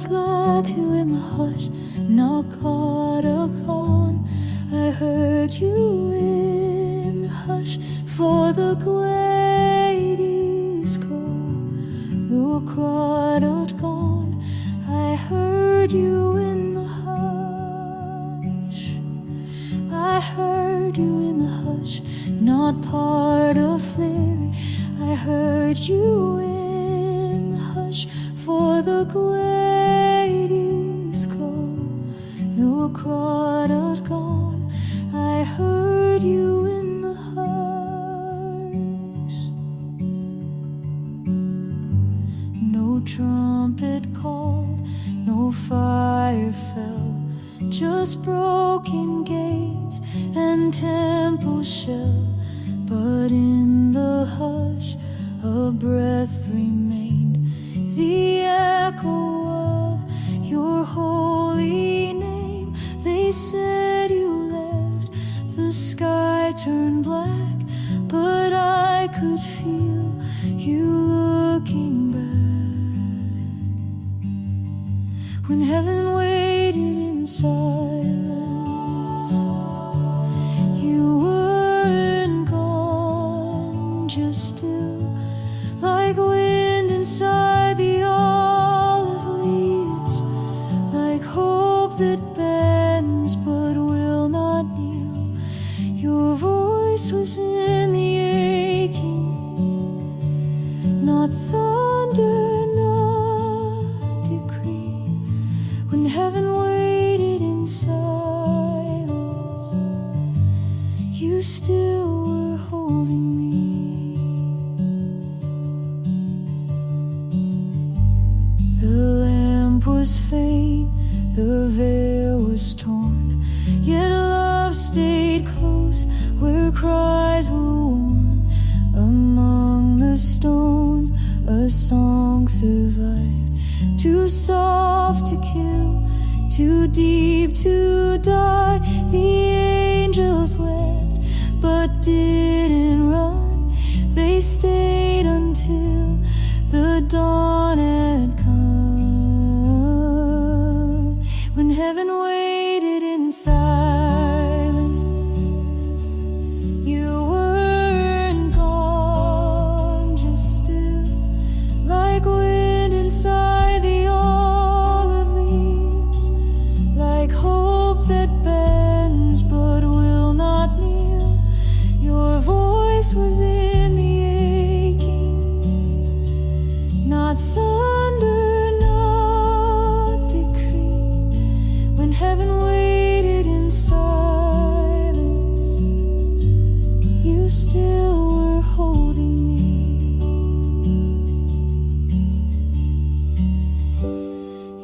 uplift you in the hush, not caught upon. I heard you in the hush, for the great is cold, your cried out gone. I heard you in the hush, I heard you in the hush, not part of lyric. I heard you in the hush, for the great is cold, your cried out gone. I heard you in the hush. No trumpet called, no fire fell, just broken gates and temple shell. But in the hush a breath remained, the echo of your holy name. They said you left, the sky turned black, but I could feel you looking back. When heaven waited in silence, you weren't gone, just still, like wind inside the olive leaves, like hope that bends but will not kneel. Your voice was in the aching, not thunder, not decree. When heaven waited in silence, you still were holding me. The lamp was faint, the veil was torn, yet love stayed close where cries were worn. Among the stones a song survived, too soft to kill, too deep to die. The angels wept but didn't run, they stayed until the dawn had come. When heaven waited in silence, you weren't gone, just still, like wind inside the olive leaves, like hope that bends but will not kneel. Your voice was in the aching, not thunder, not decree. When heaven waited in silence, you still were holding me.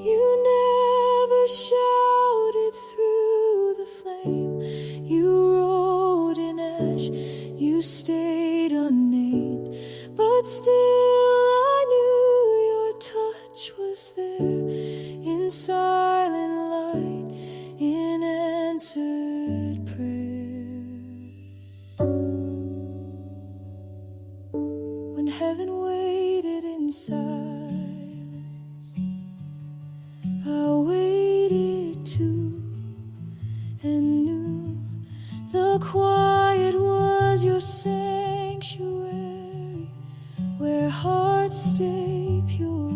You never shouted through the flame, you rode in ash, you stayed unnamed, but still I knew your touch was there, in silent light, in answered prayer. When heaven waited in silence, I waited too, and knew the quiet was your sanctuary, where hearts stay pure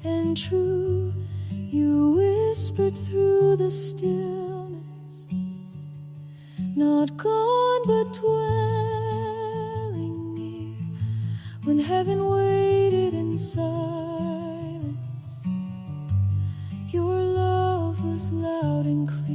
and true. You whispered through the stillness, not gone but dwelling near. When heaven waited in silence, your love was loud and clear.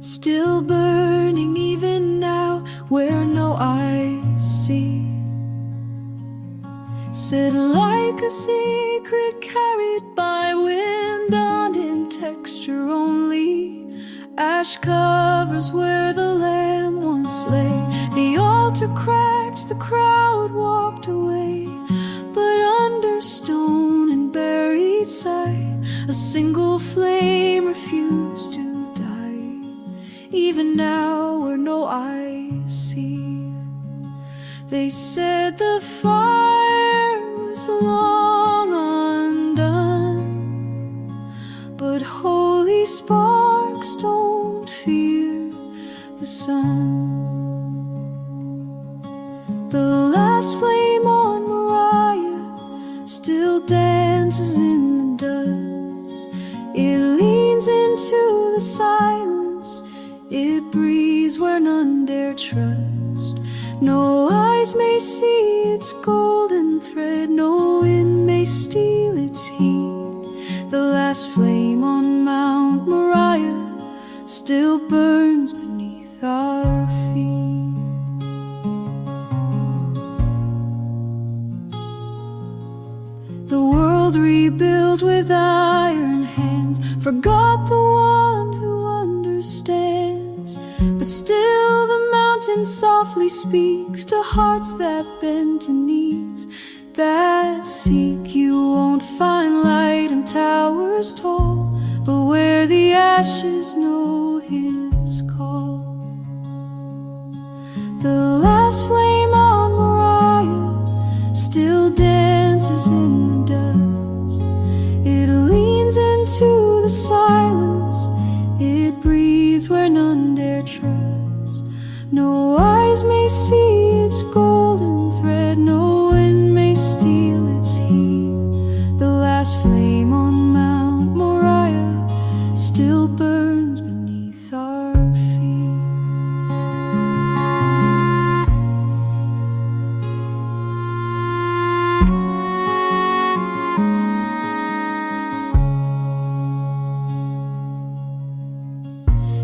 Still burning even now, where no eyes see, sit like a secret carried by wind, on in texture only. Ash covers where the lamb once lay, the altar crowd walked away, but under stone and buried sight, a single flame refused to die. Even now where no eyes see, they said the fire was long undone, but holy sparks don't fear the sun. The last flame on Moriah still dances in the dust. It leans into the silence, it breathes where none dare trust. No eyes may see its golden thread, no wind may steal its heat. The last flame on Mount Moriah still burns beneath our feet. The world rebuilt with iron hands forgot the one who understands, but still the mountain softly speaks to hearts that bend to knees, that seek. You won't find light in towers tall, but where the ashes know his call. The last flame on Moriah still dances in the dust. It leans into the silence, it breathes where none dare trust. No eyes may see its golden thread, no wind may steal its heat. The last flame on Mount Moriah still burns beneath our feet.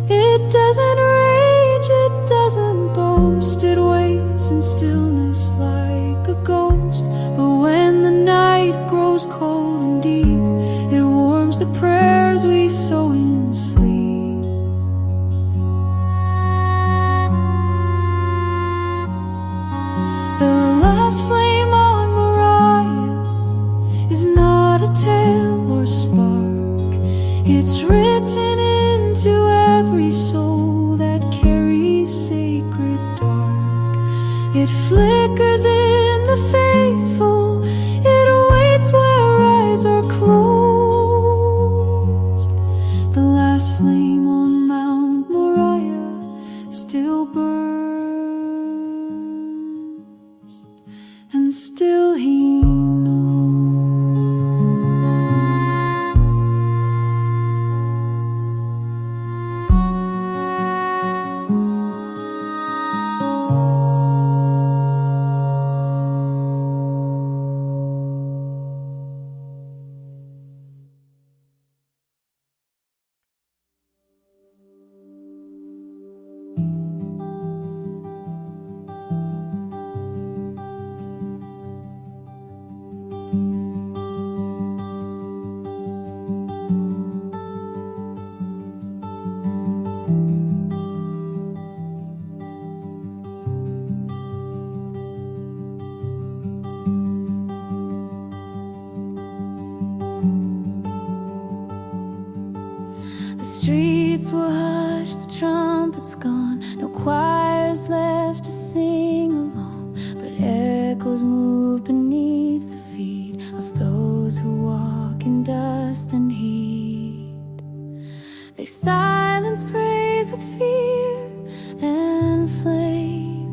It doesn't rage, it doesn't boast, it waits in stillness like a ghost. But when the night grows cold and deep, it warms the prayers we sow in sleep. The last flame on Moriah is not a tale or spark, it's written into every soul that carries sacred dark. It flickers in the faithful, it waits where eyes are closed. The last flame on Mount Moriah still burns, and still he knows. The streets were hushed, the trumpets gone, no choirs left to sing along, but echoes move beneath the feet of those who walk in dust and heat. They silence praise with fear and flame,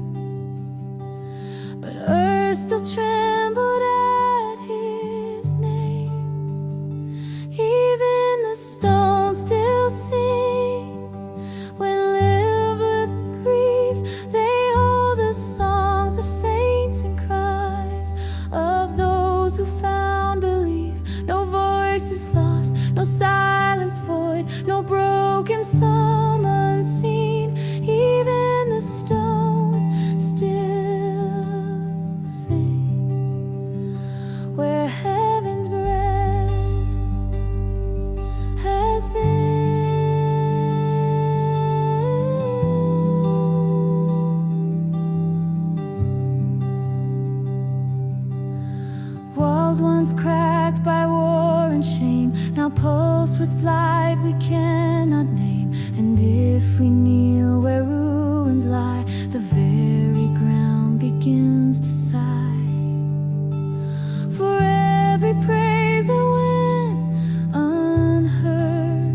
but earth still trembled at his name. Even the stones still sing when lived with grief. They hold the songs of saints and cries of those who found belief. No voice is lost, no silence void, no broken psalm unseen. Even the stone still sing where heaven's breath has been. with light we cannot name. And if we kneel where ruins lie, the very ground begins to sigh. For every praise that went unheard,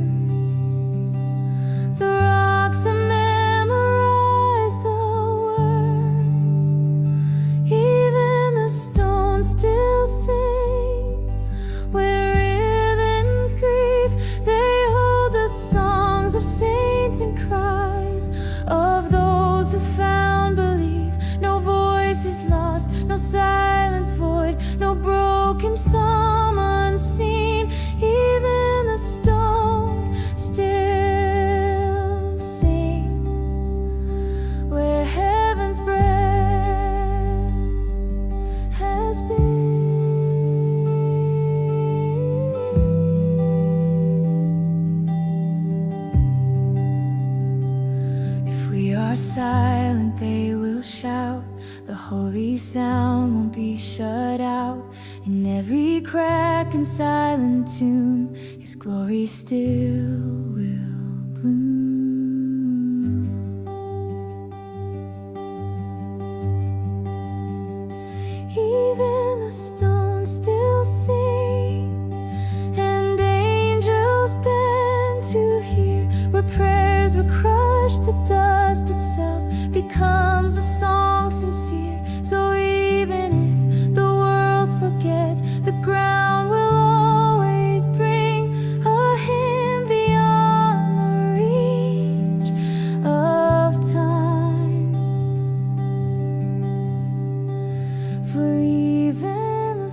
the rocks have memorized the word. Even the stones still sing. Where in grief they hold the songs of saints and cries of those who found belief. No voice is lost, no silence void, no broken psalm unseen. Even the stone still sing. Where heaven's breath has been. If we are silent, they will shout. The holy sound won't be shut out. In every crack and silent tomb, His glory still will bloom. Even the stones still sing, and angels bend to hear. Where prayers were crushed, the dust itself becomes a song sincere. So even if the world forgets, the ground will always bring a hymn beyond the reach of time. For even the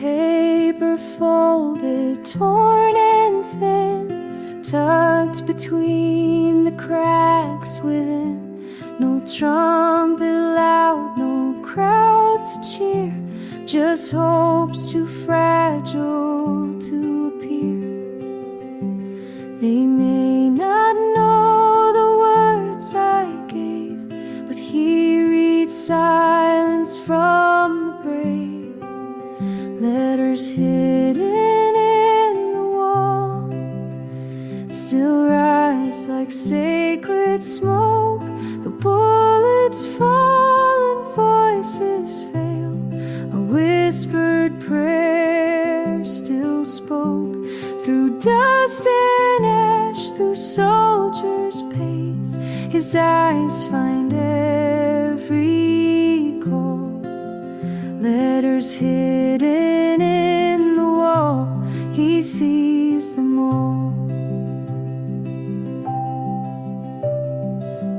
paper folded, torn and thin, tucked between the cracks within. No trumpet loud, no crowd to cheer, just hopes too fragile to appear. They may not know the words I gave, but He reads silence from the brave. Letters hidden in the wall still rise like sacred smoke. The bullets fall and voices fail. A whispered prayer still spoke through dust and ash, through soldiers' pace. His eyes find every call. Letters hidden in the wall, He sees them all.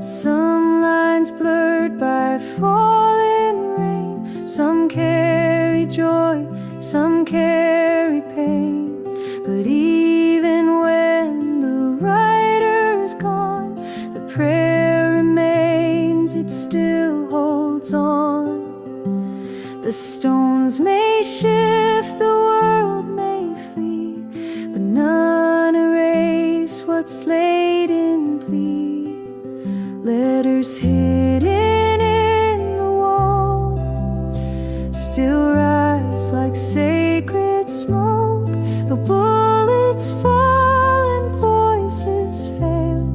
Some lines blurred by falling rain, some carry joy, some carry pain. But even when the writer's gone, the prayer remains, it still holds on. The stones may shift, the world may flee, but none erase what's laid in plea. Letters hidden in the wall still rise like sacred smoke. The bullets fall and voices fail.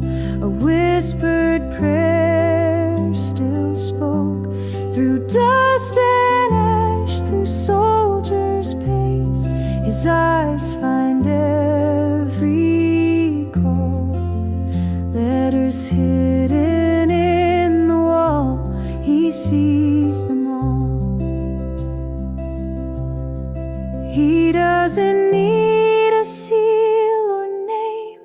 A whispered prayer still spoke through dust and ash, through soldiers' pace. His eyes find every call. Letters hidden in the wall, He sees them all. He doesn't need a seal or name.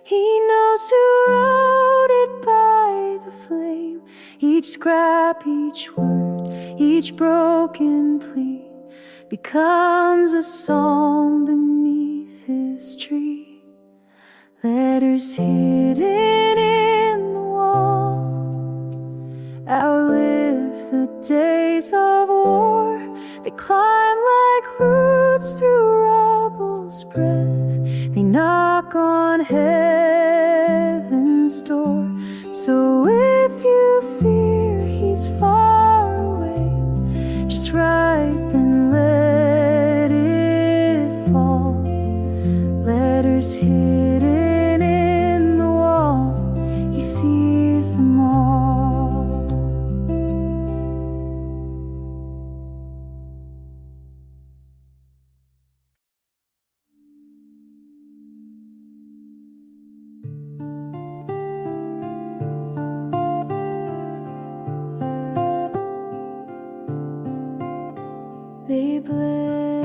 He knows who wrote it by the flame. Each scrap, each word, Each broken plea becomes a song beneath his tree. Letters hidden in the wall outlive the days of war. They climb like roots through rubble's breath. They knock on heaven's door. So if you fear he's far away, just write then let it fall. Letters hidden in the wall, he sees them all. They bled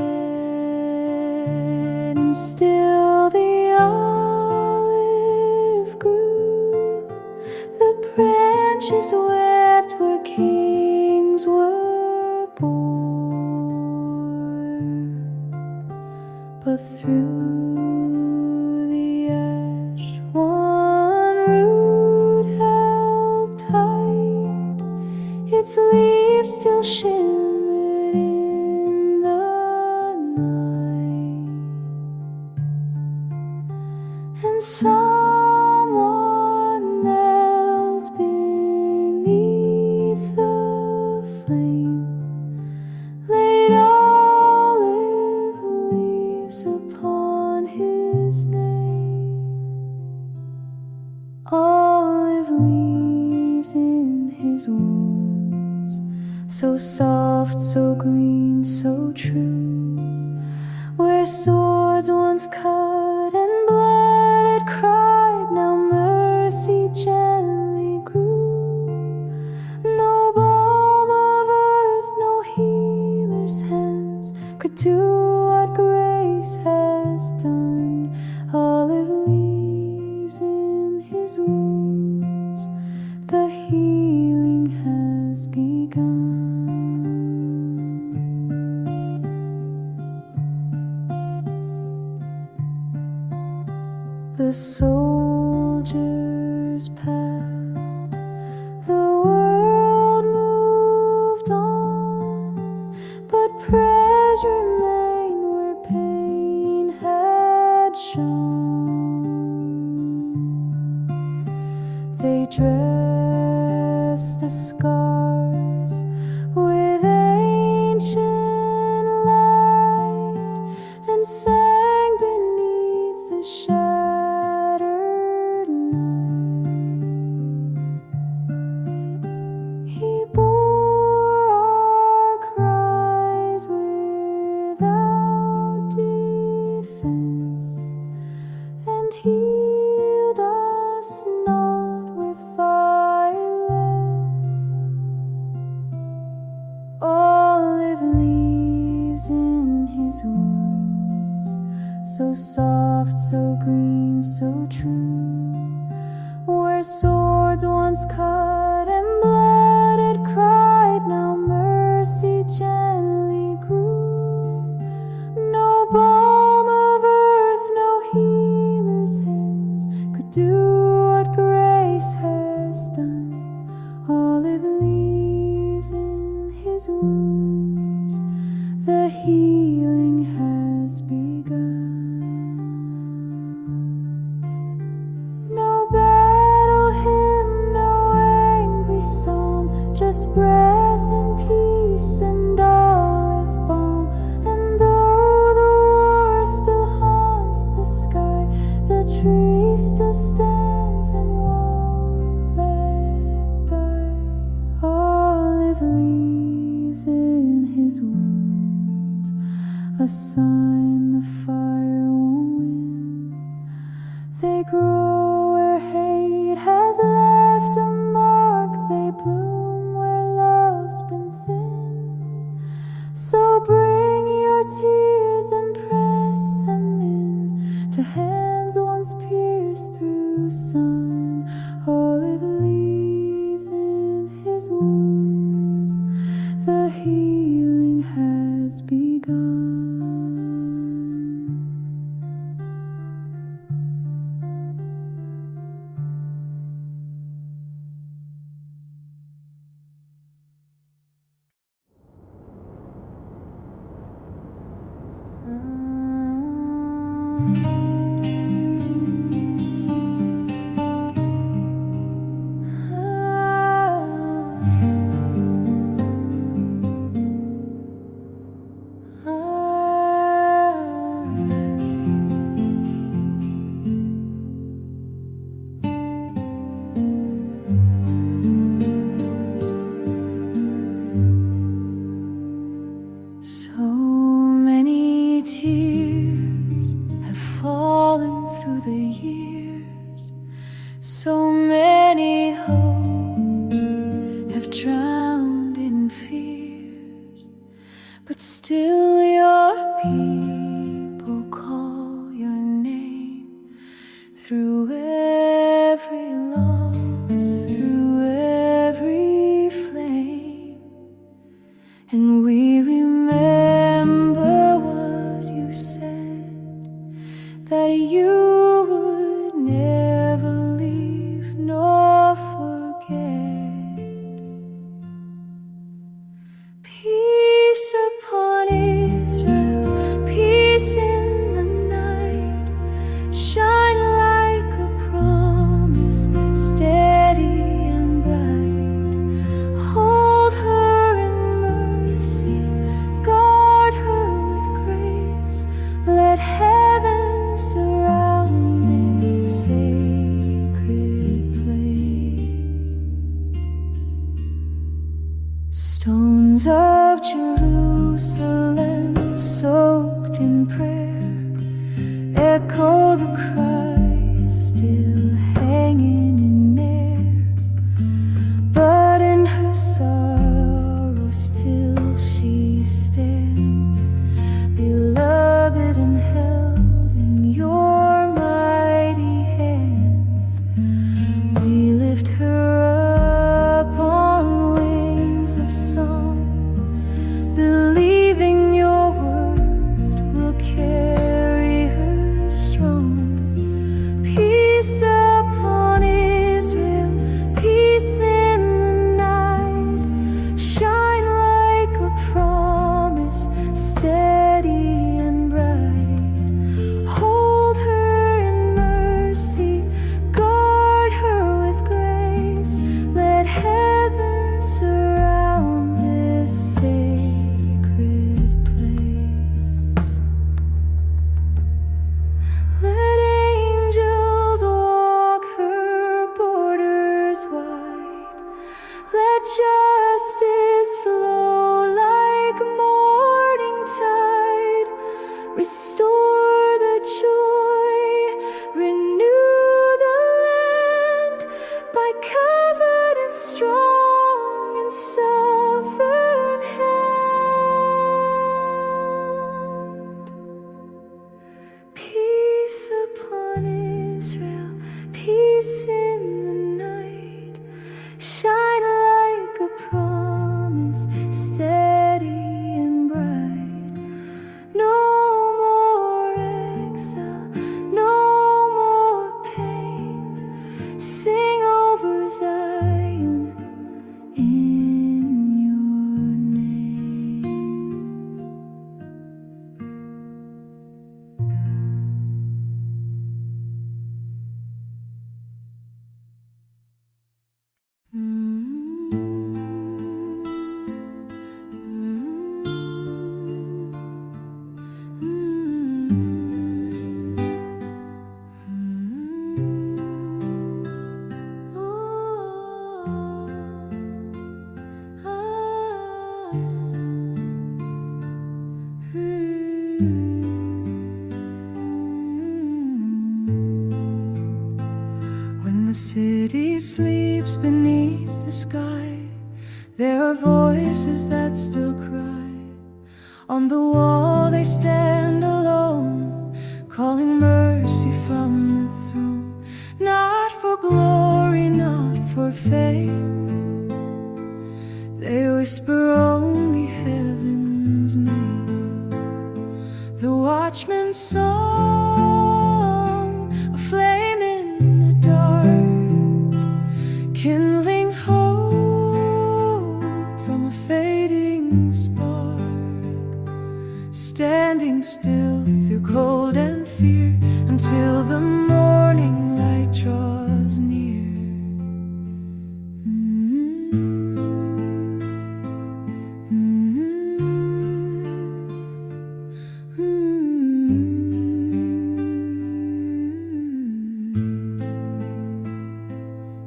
and still the olive grew. The branches wept where kings were born. But through the ash one root held tight, its leaves still shimmered in the night. And someone knelt beneath the flame, laid olive leaves upon his name. Olive leaves in his wounds, so soft, so green, so true. Where swords once cut and blood had cried, now mercy gently grew. No balm of earth, no healer's hands could do what grace has done. Olive leaves in his wounds, the healing has begun. The soldiers passed, the world moved on, but prayers remained where pain had shone. They dressed the scars with ancient light and sang beneath the shattered night. He bore our cries without defense and healed us not with violence. Olive leaves in his wounds, so soft, so green, so true. Where swords once cut and blood had cried, now mercy gently grew. No balm of earth, no healer's hands could do what grace has done. Olive leaves in his wounds, the healing has begun. No battle hymn, no angry psalm, just breath and peace and olive balm. And though the war still haunts the sky, the tree still stands and won't let die. Olive leaves in his wounds, a sign the fire won't win. They grow where hate has left a mark, they bloom where love's been thin. So bring your tears and press them in to hands once pierced through sun. Olive leaves in his wounds, the has begun. So many tears have fallen through the years, so many hopes have drowned in fears, but still your people call your name through every loss, through every flame, and we remember what you said, that you would never leave nor forget. Peace upon Israel, peace in the night, shine like a promise, steady and bright. Hold her in mercy, guard her with grace, let heaven surround this sacred place. Stones of Jerusalem soaked in prayer echo the cry still hanging in air, but in her sorrow still she stands, beloved and held in your mighty hands. We lift her up on wings of song, believing your word will carry her strong. Peace upon Israel, peace in the night, shine like a promise, steady and bright. Hold her in mercy, guard her with grace, let heaven surround this sacred place. Let angels walk her borders wide, let justice flow like morning tide, restore the joy, renew the land by covenant strong and sovereign hand. Peace upon Israel, peace in the night, shine like a promise, steady and bright. No more exile, no more pain. Sing over Zion in your name. When the city sleeps beneath the sky, there are voices that still cry. On the wall they stand alone, calling mercy from the throne. Not for glory, not for fame, they whisper only heaven's name. watchman's song, a flame in the dark, kindling hope from a fading spark, standing still through cold and fear until the morning light draws near.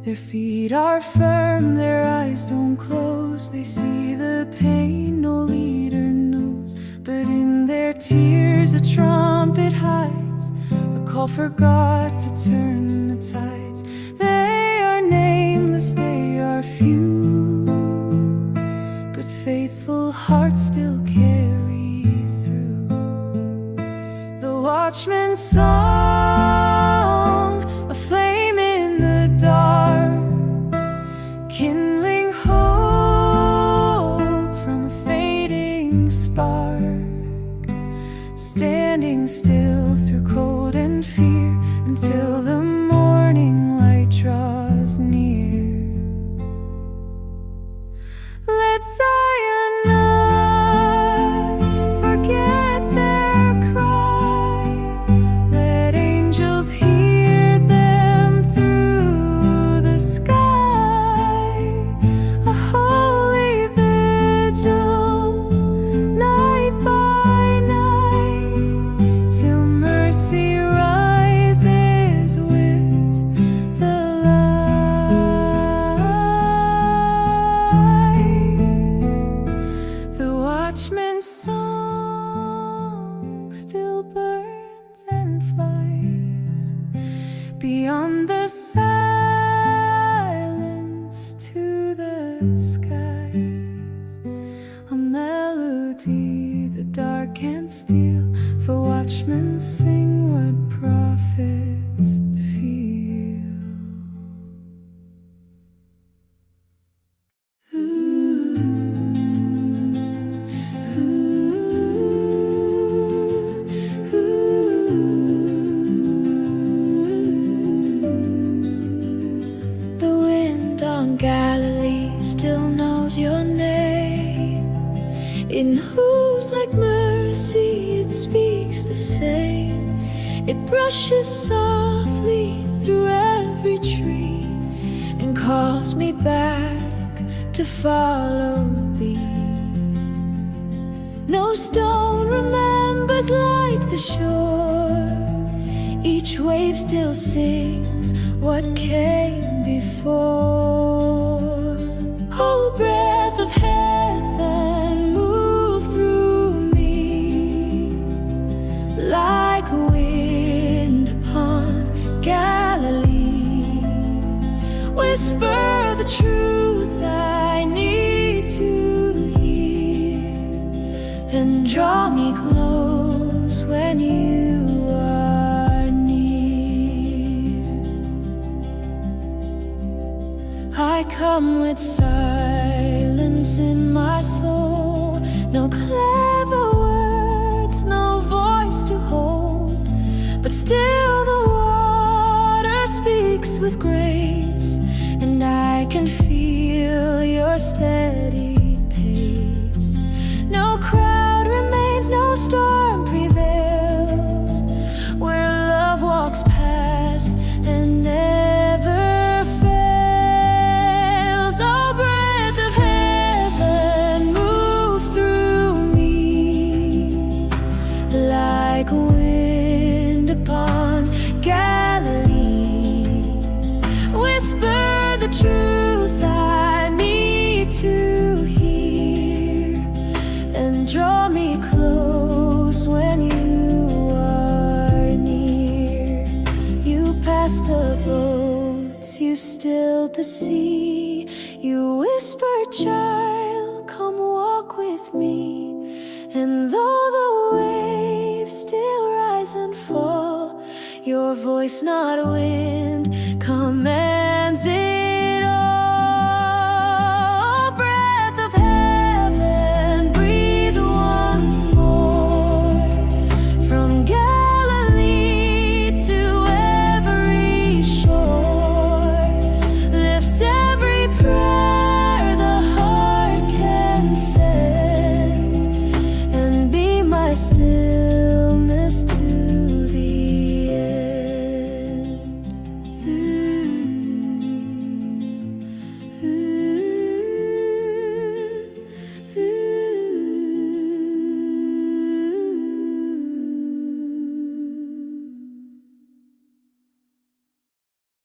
Their feet are firm, their eyes don't close. They see the pain no leader knows, but in their tears a trumpet hides, a call for God to turn the tides. They are nameless, they are few, but faithful hearts still carry through. The watchman's song, a flame in the dark, kindling hope from a fading spark, standing still through cold and fear until the morning light draws near. Let Zion not forget their cry. Let angels hear them through the sky. A holy vigil, night by night, till mercy rises with the light. The watchman's song still burns and flies beyond the silence to the skies. A melody the dark can't steal, for watchmen sing what prophets feel. The wind on Galilee still knows your name, in whose like mercy it speaks the same. It brushes softly through every tree and calls me back to follow thee. No stone remembers like the shore, each wave still sings what came before. Oh, breath of heaven, move through me like wind upon Galilee. Whisper the truth I need to hear, and draw me close when you are near. I come with silence in my soul, no clever words, no voice to hold, but still the water speaks with grace, and I can feel your steady pace. No crowd remains, no storm prevails, where love walks past and never fails. Oh, breath of heaven, move through me like wind upon Galilee. Whisper the truth I need to hear, and draw me close when you are near. You passed the boats, you stilled the sea, you whispered, child, come walk with me. And though the waves still rise and fall, your voice, not wind, commands it.